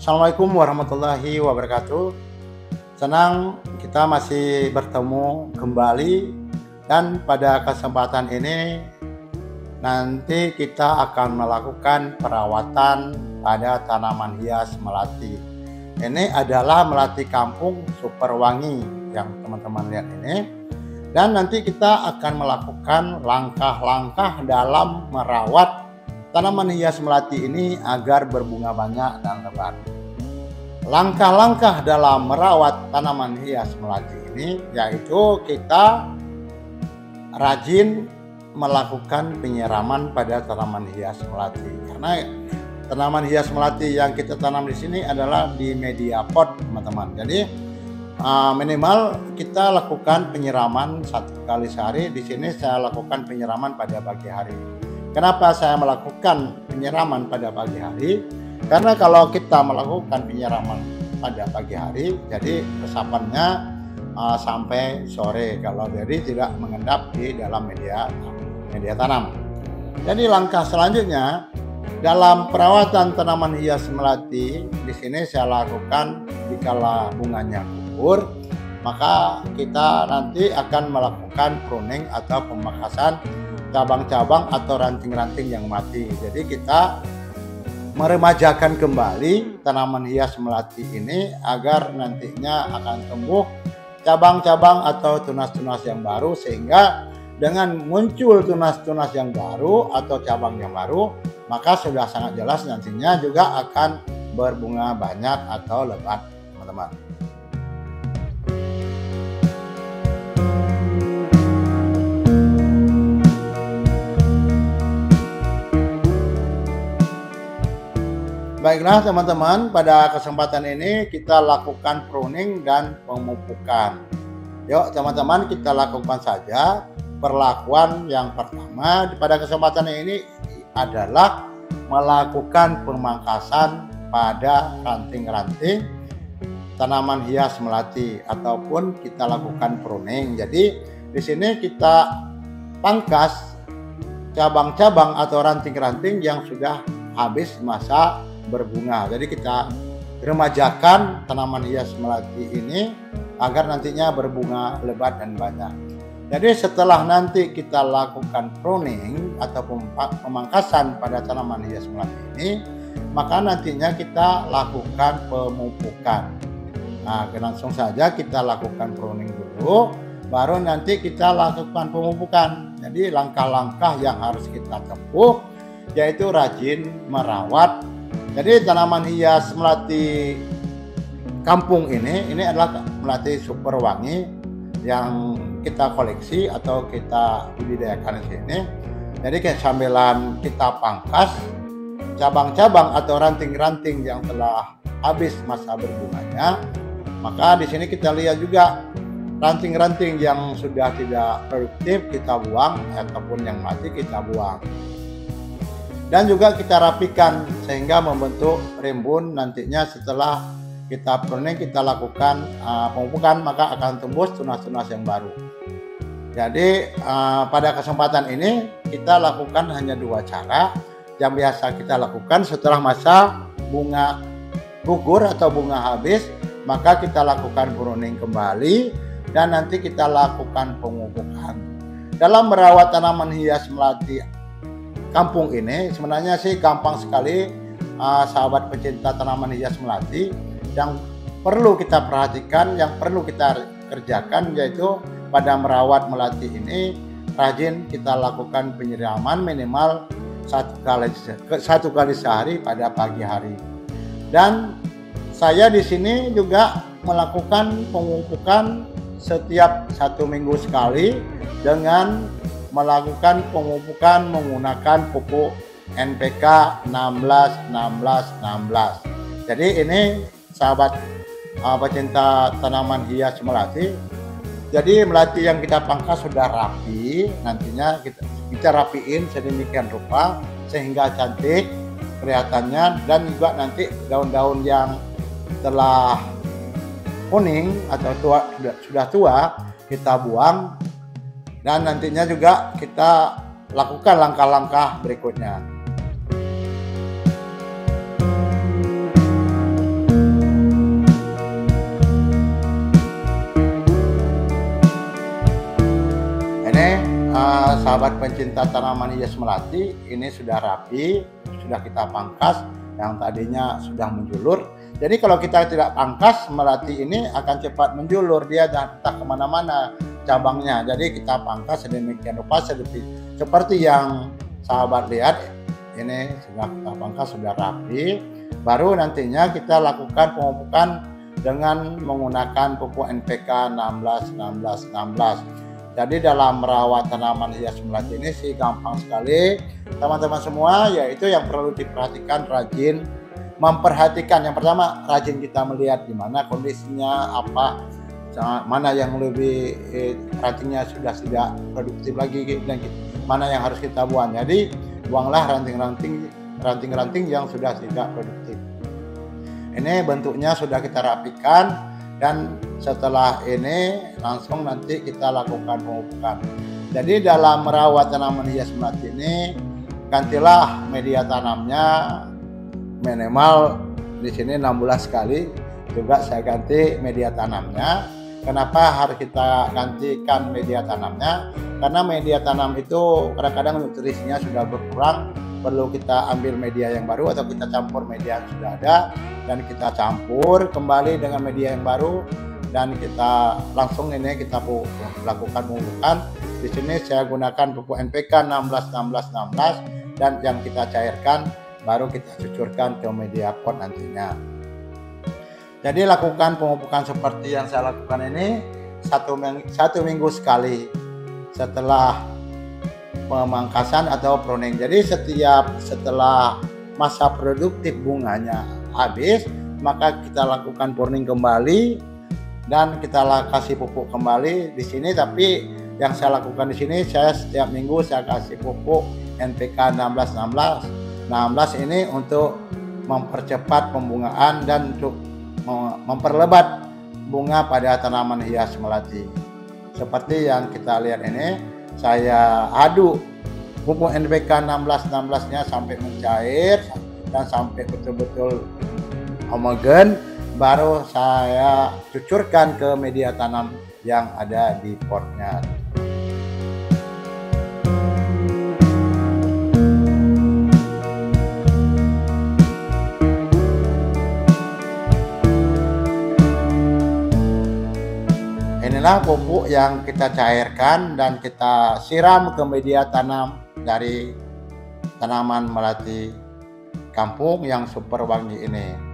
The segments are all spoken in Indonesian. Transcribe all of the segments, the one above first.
Assalamualaikum warahmatullahi wabarakatuh. Senang kita masih bertemu kembali, dan pada kesempatan ini nanti kita akan melakukan perawatan pada tanaman hias melati. Ini adalah melati kampung super wangi yang teman-teman lihat ini. Dan nanti kita akan melakukan langkah-langkah dalam merawat tanaman hias melati ini agar berbunga banyak dan lebat. Langkah-langkah dalam merawat tanaman hias melati ini yaitu kita rajin melakukan penyiraman pada tanaman hias melati. Karena tanaman hias melati yang kita tanam di sini adalah di media pot, teman-teman. Jadi minimal kita lakukan penyiraman 1 kali sehari. Di sini saya lakukan penyiraman pada pagi hari. Kenapa saya melakukan penyiraman pada pagi hari? Karena kalau kita melakukan penyiraman pada pagi hari, jadi resapannya sampai sore, kalau jadi tidak mengendap di dalam media tanam. Jadi langkah selanjutnya dalam perawatan tanaman hias melati, di sini saya lakukan dikala bunganya gugur, maka kita nanti akan melakukan pruning atau pemangkasan cabang-cabang atau ranting-ranting yang mati. Jadi kita meremajakan kembali tanaman hias melati ini agar nantinya akan tumbuh cabang-cabang atau tunas-tunas yang baru, sehingga dengan muncul tunas-tunas yang baru atau cabang yang baru, maka sudah sangat jelas nantinya juga akan berbunga banyak atau lebat, teman-teman. Baiklah teman-teman, pada kesempatan ini kita lakukan pruning dan pemupukan. Yuk teman-teman, kita lakukan saja. Perlakuan yang pertama pada kesempatan ini adalah melakukan pemangkasan pada ranting-ranting tanaman hias melati ataupun kita lakukan pruning. Jadi di sini kita pangkas cabang-cabang atau ranting-ranting yang sudah habis masa berbunga. Jadi kita remajakan tanaman hias melati ini agar nantinya berbunga lebat dan banyak. Jadi setelah nanti kita lakukan pruning atau pemangkasan pada tanaman hias melati ini, maka nantinya kita lakukan pemupukan. Nah, langsung saja kita lakukan pruning dulu, baru nanti kita lakukan pemupukan. Jadi langkah-langkah yang harus kita tempuh yaitu rajin merawat. Jadi tanaman hias melati kampung ini adalah melati super wangi yang kita koleksi atau kita budidayakan di sini. Jadi sambilan kita pangkas cabang-cabang atau ranting-ranting yang telah habis masa berbunganya, maka di sini kita lihat juga ranting-ranting yang sudah tidak produktif kita buang ataupun yang mati kita buang. Dan juga kita rapikan sehingga membentuk rimbun. Nantinya setelah kita pruning, kita lakukan pemupukan, maka akan tumbuh tunas-tunas yang baru. Jadi pada kesempatan ini kita lakukan hanya 2 cara yang biasa kita lakukan. Setelah masa bunga gugur atau bunga habis, maka kita lakukan pruning kembali dan nanti kita lakukan pemupukan. Dalam merawat tanaman hias melati kampung ini sebenarnya sih gampang sekali, sahabat pecinta tanaman hias melati. Yang perlu kita perhatikan, yang perlu kita kerjakan yaitu pada merawat melati ini rajin kita lakukan penyiraman minimal 1 kali sehari pada pagi hari. Dan saya di sini juga melakukan pemupukan setiap 1 minggu sekali dengan melakukan pemupukan menggunakan pupuk NPK 16-16-16. Jadi ini sahabat pecinta tanaman hias melati. Jadi melati yang kita pangkas sudah rapi, nantinya kita rapiin sedemikian rupa sehingga cantik kelihatannya, dan juga nanti daun-daun yang telah kuning atau sudah tua kita buang. Dan nantinya juga kita lakukan langkah-langkah berikutnya. Sahabat pencinta tanaman hias melati, ini sudah rapi, sudah kita pangkas yang tadinya sudah menjulur. Jadi kalau kita tidak pangkas, melati ini akan cepat menjulur, dia entah kemana-mana cabangnya. Jadi kita pangkas sedemikian rupa seperti yang sahabat lihat, ini sudah kita pangkas, sudah rapi. Baru nantinya kita lakukan pemupukan dengan menggunakan pupuk NPK 16-16-16. Jadi dalam merawat tanaman hias melati ini sih gampang sekali teman-teman semua, yaitu yang perlu diperhatikan rajin memperhatikan. Yang pertama, rajin kita melihat di mana kondisinya, apa mana yang lebih rantingnya sudah tidak produktif lagi dan mana yang harus kita buang. Jadi buanglah ranting-ranting yang sudah tidak produktif. Ini bentuknya sudah kita rapikan. Dan setelah ini langsung nanti kita lakukan pemupukan. Jadi dalam merawat tanaman hias melati ini, gantilah media tanamnya minimal di sini 6 bulan sekali. Juga saya ganti media tanamnya. Kenapa harus kita gantikan media tanamnya? Karena media tanam itu kadang-kadang nutrisinya sudah berkurang, perlu kita ambil media yang baru atau kita campur media yang sudah ada dan kita campur kembali dengan media yang baru dan kita langsung ini kita lakukan pemupukan. Di sini saya gunakan pupuk NPK 16-16-16 dan yang kita cairkan baru kita cucurkan ke media pot nantinya. Jadi lakukan pemupukan seperti yang saya lakukan ini satu minggu sekali setelah pemangkasan atau pruning. Jadi setelah masa produktif bunganya habis, maka kita lakukan pruning kembali dan kita kasih pupuk kembali di sini. Tapi yang saya lakukan di sini, saya setiap minggu saya kasih pupuk NPK 16-16 ini untuk mempercepat pembungaan dan untuk memperlebat bunga pada tanaman hias melati. Seperti yang kita lihat ini, saya aduk pupuk NPK 16-16-nya sampai mencair dan sampai betul-betul homogen, baru saya cucurkan ke media tanam yang ada di potnya. Inilah pupuk yang kita cairkan dan kita siram ke media tanam dari tanaman melati kampung yang super wangi ini.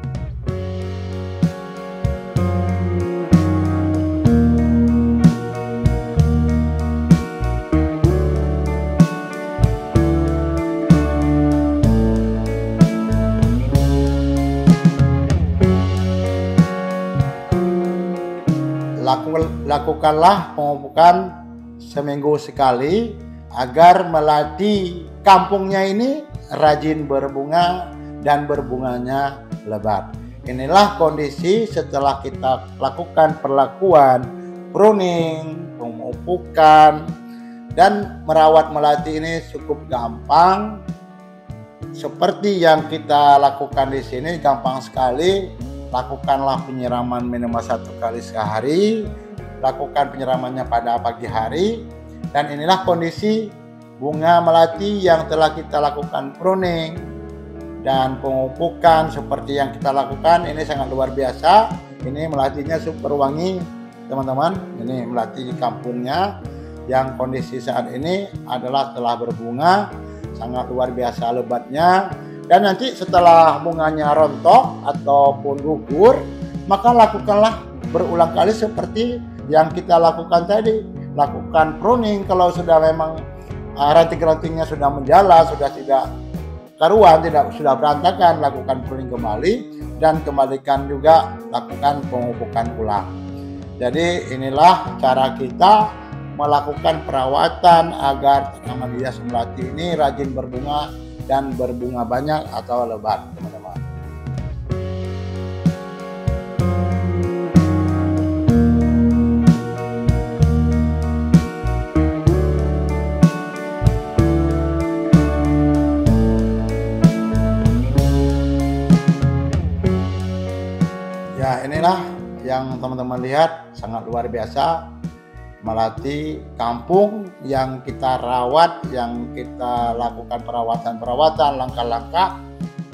Lakukanlah pemupukan seminggu sekali agar melati kampungnya ini rajin berbunga dan berbunganya lebat. Inilah kondisi setelah kita lakukan perlakuan pruning, pemupukan, dan merawat melati ini cukup gampang. Seperti yang kita lakukan di sini, gampang sekali. Lakukanlah penyiraman minimal 1 kali sehari, lakukan penyiramannya pada pagi hari, dan inilah kondisi bunga melati yang telah kita lakukan pruning dan pemupukan seperti yang kita lakukan. Ini sangat luar biasa. Ini melatinya super wangi teman-teman. Ini melati di kampungnya yang kondisi saat ini adalah telah berbunga, sangat luar biasa lebatnya. Dan nanti setelah bunganya rontok ataupun gugur, maka lakukanlah berulang kali seperti yang kita lakukan tadi. Lakukan pruning kalau sudah memang ranting-rantingnya sudah menjala, sudah tidak karuan, sudah berantakan, lakukan pruning kembali dan kembalikan juga lakukan pemupukan ulang. Jadi inilah cara kita melakukan perawatan agar tanaman hias melati ini rajin berbunga dan berbunga banyak atau lebat, teman-teman. Ya, inilah yang teman-teman lihat, sangat luar biasa. Melati kampung yang kita rawat, yang kita lakukan perawatan-perawatan, langkah-langkah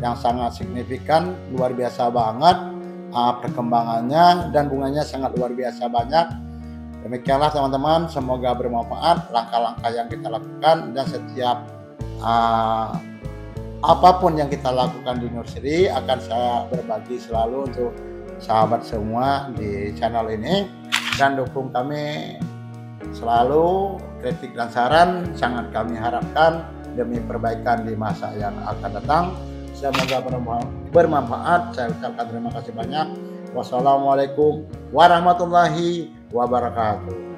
yang sangat signifikan, luar biasa banget perkembangannya, dan bunganya sangat luar biasa banyak. Demikianlah teman-teman, semoga bermanfaat langkah-langkah yang kita lakukan, dan setiap apapun yang kita lakukan di nursery akan saya berbagi selalu untuk sahabat semua di channel ini, dan dukung kami selalu, kritik dan saran sangat kami harapkan demi perbaikan di masa yang akan datang. Semoga bermanfaat. Saya ucapkan terima kasih banyak. Wassalamualaikum warahmatullahi wabarakatuh.